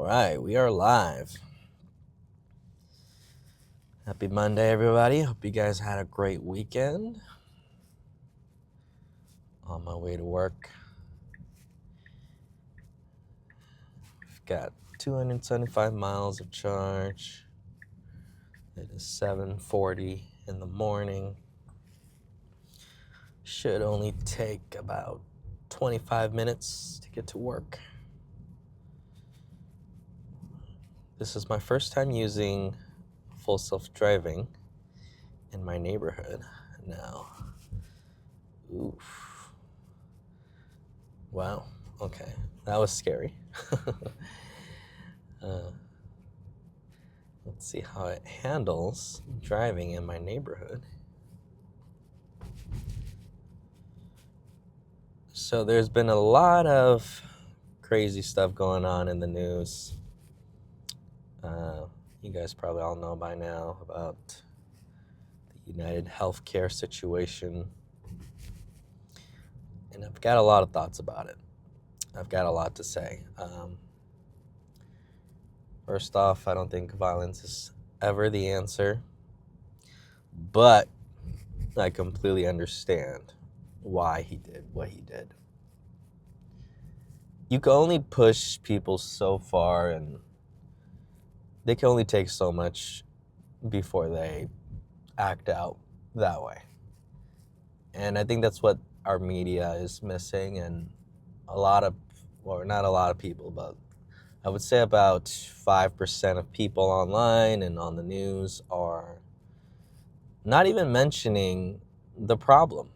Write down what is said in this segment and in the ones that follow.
right, we are live. Happy Monday, everybody. Hope you guys had a great weekend. On my way to work. I've got 275 miles of charge. It is 7:40 in the morning. Should only take about 25 minutes to get to work. This is my first time using full self-driving in my neighborhood now. Oof. Wow. Okay. That was scary. Let's see how it handles driving in my neighborhood. So there's been a lot of crazy stuff going on in the news. You guys probably all know by now about the United Healthcare situation. And I've got a lot of thoughts about it. I've got a lot to say. First off, I don't think violence is ever the answer. But I completely understand why he did what he did. You can only push people so far, and they can only take so much before they act out that way. And I think that's what our media is missing, and not a lot of people, but I would say about 5% of people online and on the news are not even mentioning the problem.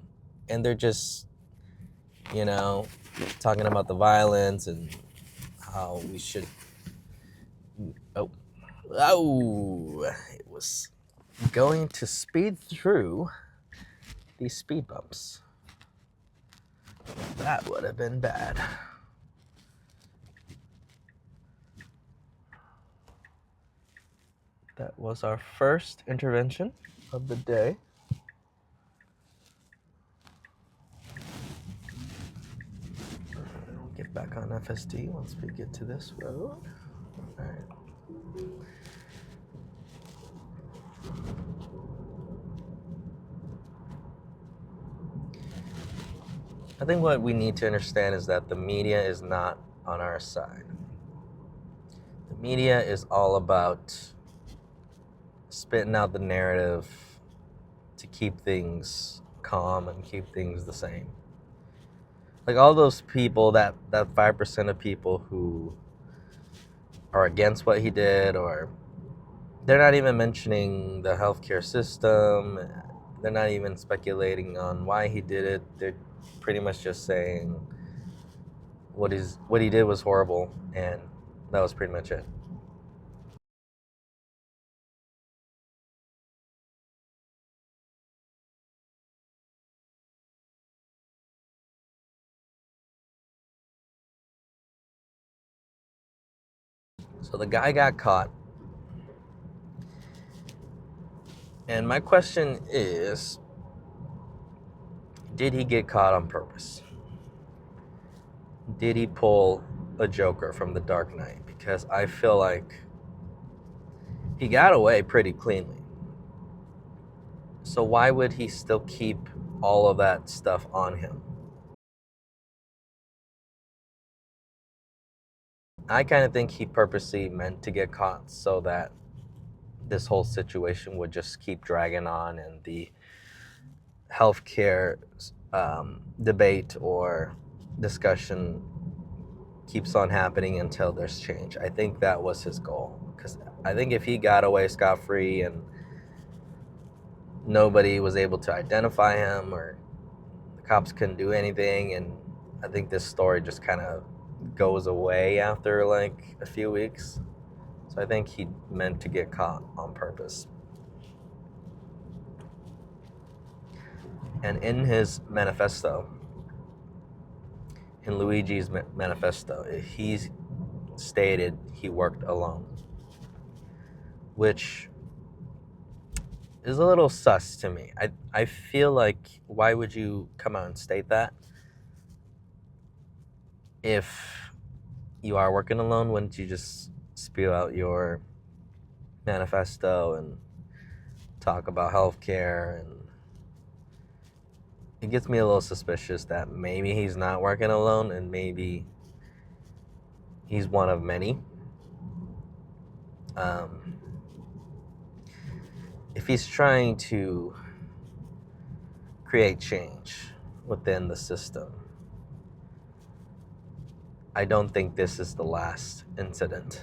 And they're just, talking about the violence and how we should... it was going to speed through these speed bumps. That would have been bad. That was our first intervention of the day. We'll get back on FSD once we get to this road. All right. I think what we need to understand is that the media is not on our side. The media is all about spitting out the narrative to keep things calm and keep things the same. Like all those people, that 5% of people who are against what he did, or they're not even mentioning the healthcare system. They're not even speculating on why he did it. They're pretty much just saying what he did was horrible, and that was pretty much it. So the guy got caught. And my question is, did he get caught on purpose? Did he pull a Joker from the Dark Knight? Because I feel like he got away pretty cleanly. So why would he still keep all of that stuff on him? I kind of think he purposely meant to get caught so that this whole situation would just keep dragging on, and the healthcare debate or discussion keeps on happening until there's change. I think that was his goal, because I think if he got away scot-free and nobody was able to identify him, or the cops couldn't do anything, and I think this story just kind of goes away after like a few weeks. So I think he meant to get caught on purpose. And in his manifesto, in Luigi's manifesto, he stated he worked alone, which is a little sus to me. I feel like, why would you come out and state that? If you are working alone, wouldn't you just spew out your manifesto and talk about healthcare, and it gets me a little suspicious that maybe he's not working alone and maybe he's one of many. If he's trying to create change within the system, I don't think this is the last incident.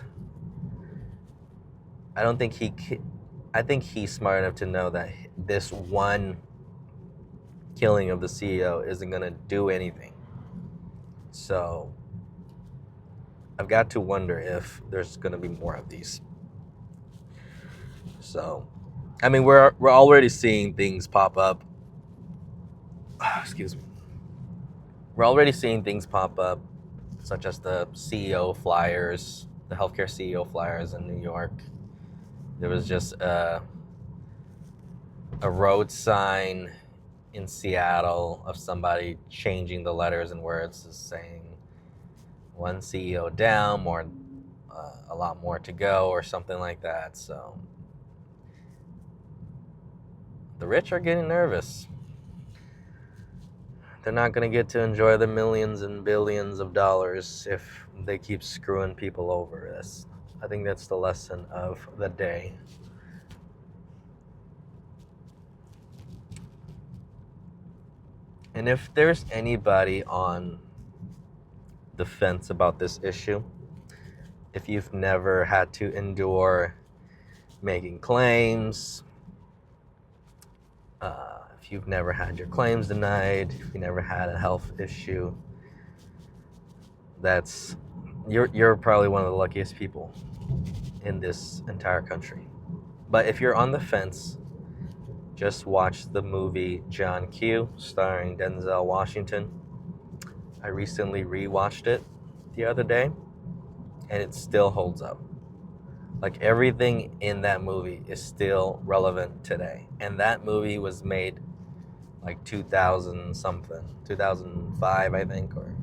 I think he's smart enough to know that this one killing of the CEO isn't going to do anything. So I've got to wonder if there's going to be more of these. So, I mean, we're already seeing things pop up. Excuse me. We're already seeing things pop up, such as the CEO flyers, the healthcare CEO flyers in New York. There was just a road sign in Seattle of somebody changing the letters and words, saying one CEO down, a lot more to go, or something like that. So the rich are getting nervous. They're not going to get to enjoy the millions and billions of dollars if they keep screwing people over. I think that's the lesson of the day. And if there's anybody on the fence about this issue, if you've never had to endure making claims, if you've never had your claims denied, if you never had a health issue, you're probably one of the luckiest people in this entire country. But if you're on the fence, just watch the movie John Q, starring Denzel Washington. I recently rewatched it the other day, and it still holds up. Like, everything in that movie is still relevant today. And that movie was made like 2000 something, 2005, I think, or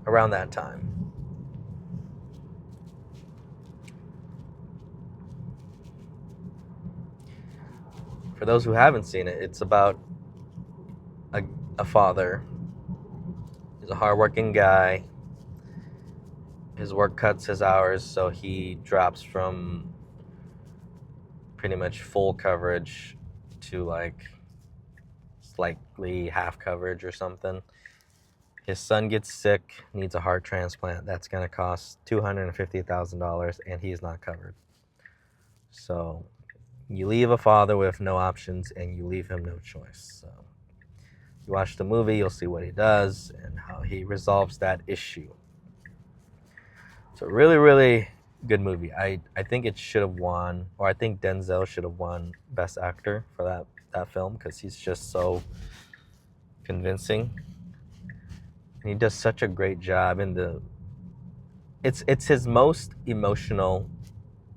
around that time. For those who haven't seen it, it's about a father. He's a hardworking guy. His work cuts his hours, so he drops from pretty much full coverage to like slightly half coverage or something. His son gets sick, needs a heart transplant. That's going to cost $250,000, and he's not covered. So you leave a father with no options, and you leave him no choice. So you watch the movie, you'll see what he does and how he resolves that issue. So really, really good movie. I think it should have won, or I think Denzel should have won Best Actor for that film, because he's just so convincing. And he does such a great job in the... It's his most emotional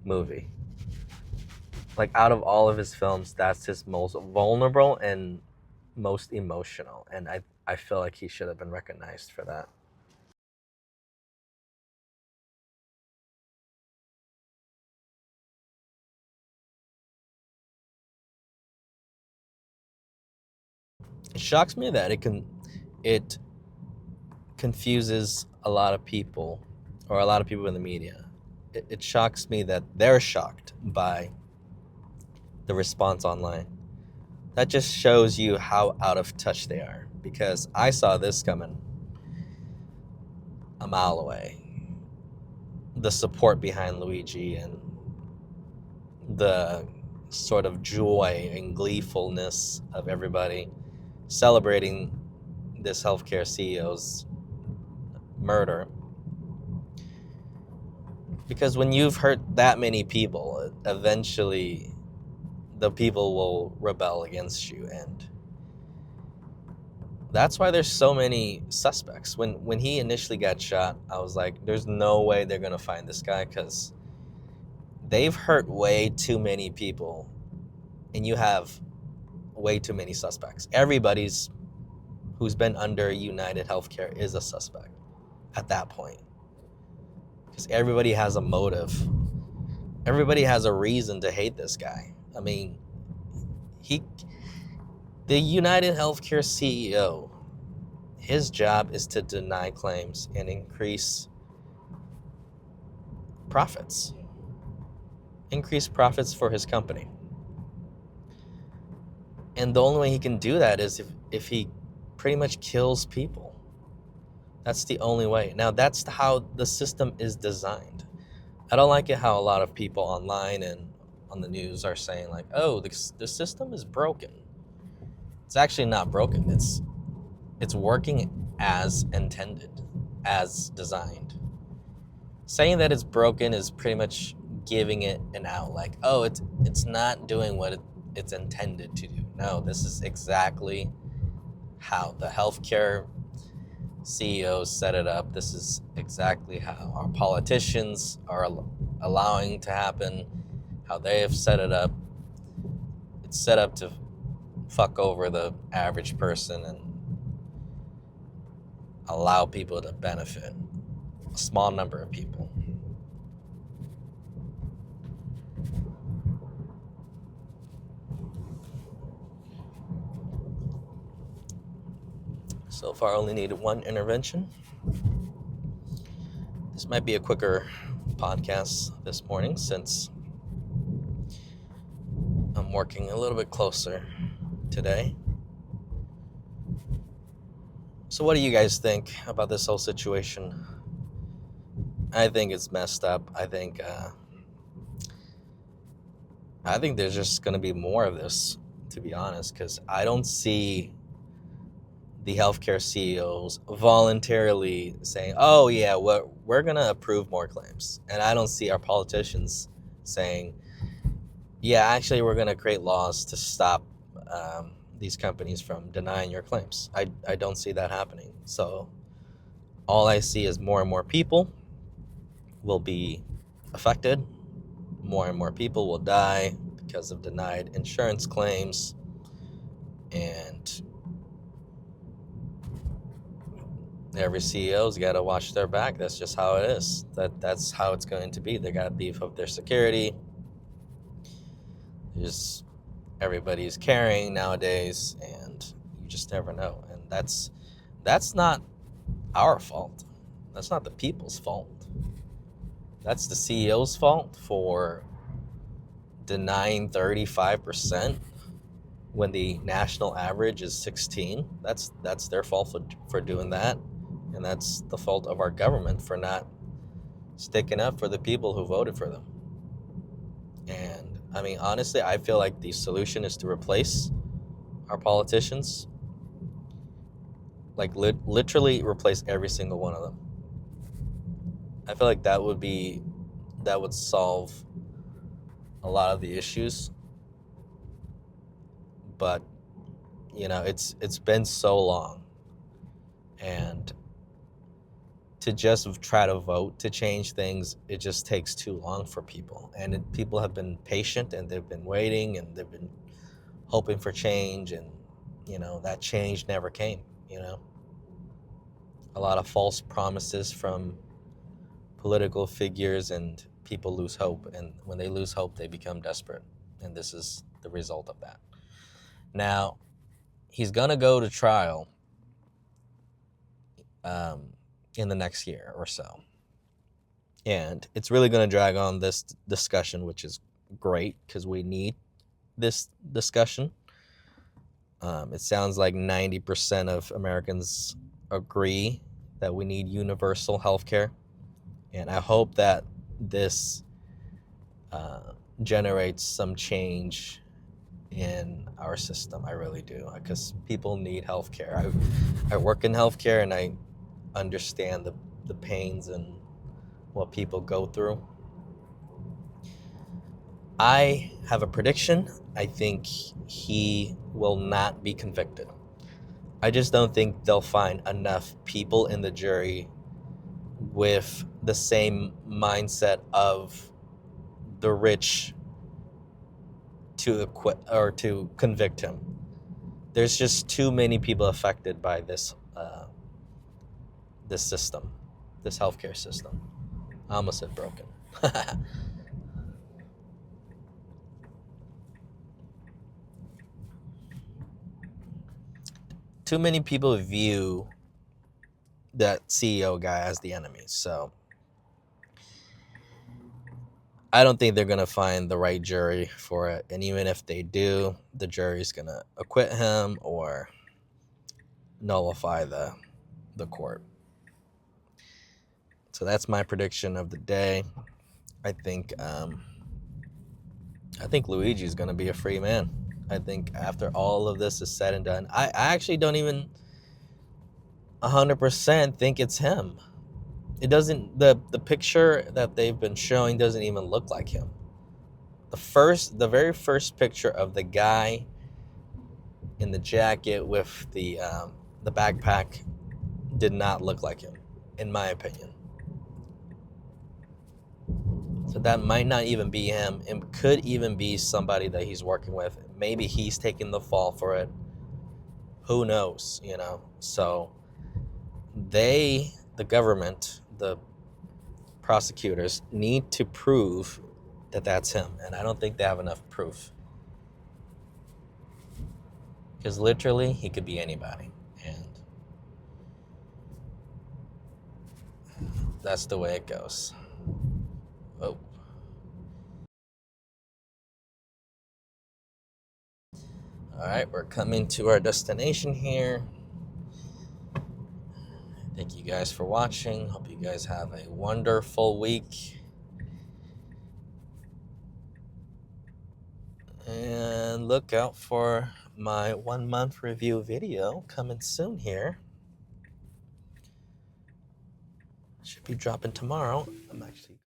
movie. Like, out of all of his films, that's his most vulnerable and most emotional. And I feel like he should have been recognized for that. It shocks me that it confuses a lot of people, or a lot of people in the media. It shocks me that they're shocked by the response online. That just shows you how out of touch they are, because I saw this coming a mile away. The support behind Luigi and the sort of joy and gleefulness of everybody celebrating this healthcare CEO's murder. Because when you've hurt that many people, eventually the people will rebel against you, and that's why there's so many suspects. When he initially got shot, I was like, there's no way they're gonna find this guy, because they've hurt way too many people, and you have way too many suspects. Everybody's who's been under United Healthcare is a suspect at that point. because everybody has a motive. Everybody has a reason to hate this guy. I mean, the United Healthcare CEO, his job is to deny claims and increase profits. Increase profits for his company. And the only way he can do that is if he pretty much kills people. That's the only way. Now, that's how the system is designed. I don't like it how a lot of people online and on the news are saying like, oh, the system is broken. It's actually not broken. It's working as intended, as designed. Saying that it's broken is pretty much giving it an out, like, oh, it's not doing what it's intended to do. No, this is exactly how the healthcare CEOs set it up. This is exactly how our politicians are allowing to happen, how they have set it up. It's set up to fuck over the average person and allow people to benefit, a small number of people. So far, I only needed one intervention. This might be a quicker podcast this morning since I'm working a little bit closer today. So what do you guys think about this whole situation? I think it's messed up. I think there's just going to be more of this, to be honest, because I don't see the healthcare CEOs voluntarily saying, oh yeah, we're going to approve more claims. And I don't see our politicians saying, yeah, actually we're going to create laws to stop these companies from denying your claims. I don't see that happening. So all I see is more and more people will be affected. More and more people will die because of denied insurance claims. And every CEO's got to watch their back. That's just how it is. That's how it's going to be. They got to beef up their security. Just everybody's caring nowadays, and you just never know. And that's not our fault. That's not the people's fault. That's the CEO's fault for denying 35% when the national average is 16. That's their fault for doing that. And that's the fault of our government for not sticking up for the people who voted for them. And I mean, honestly, I feel like the solution is to replace our politicians. Like literally replace every single one of them. I feel like that would solve a lot of the issues. But you know, it's been so long, and to just try to vote to change things, it just takes too long for people. And people have been patient, and they've been waiting, and they've been hoping for change, and you know, that change never came. You know, a lot of false promises from political figures, and people lose hope. And when they lose hope, they become desperate. And this is the result of that. Now, he's gonna go to trial in the next year or so. And it's really going to drag on this discussion, which is great because we need this discussion. It sounds like 90% of Americans agree that we need universal health care. And I hope that this generates some change in our system. I really do, because people need health care. I work in health care, and I understand the pains and what people go through. I have a prediction. I think he will not be convicted. I just don't think they'll find enough people in the jury with the same mindset of the rich to acquit or to convict him. There's just too many people affected by this system, this healthcare system. I almost said broken. Too many people view that CEO guy as the enemy. So I don't think they're going to find the right jury for it. And even if they do, the jury's going to acquit him or nullify the court. So that's my prediction of the day. I think Luigi's going to be a free man. I think after all of this is said and done, I actually don't even 100% think it's him. It doesn't, the picture that they've been showing doesn't even look like him. The very first picture of the guy in the jacket with the backpack did not look like him, in my opinion. So that might not even be him. It could even be somebody that he's working with. Maybe he's taking the fall for it. Who knows, you know? So the government, the prosecutors need to prove that that's him. And I don't think they have enough proof. Because literally, he could be anybody. And that's the way it goes. Oh. All right, we're coming to our destination here. Thank you guys for watching. Hope you guys have a wonderful week. And look out for my 1 month review video coming soon here. Should be dropping tomorrow. I'm actually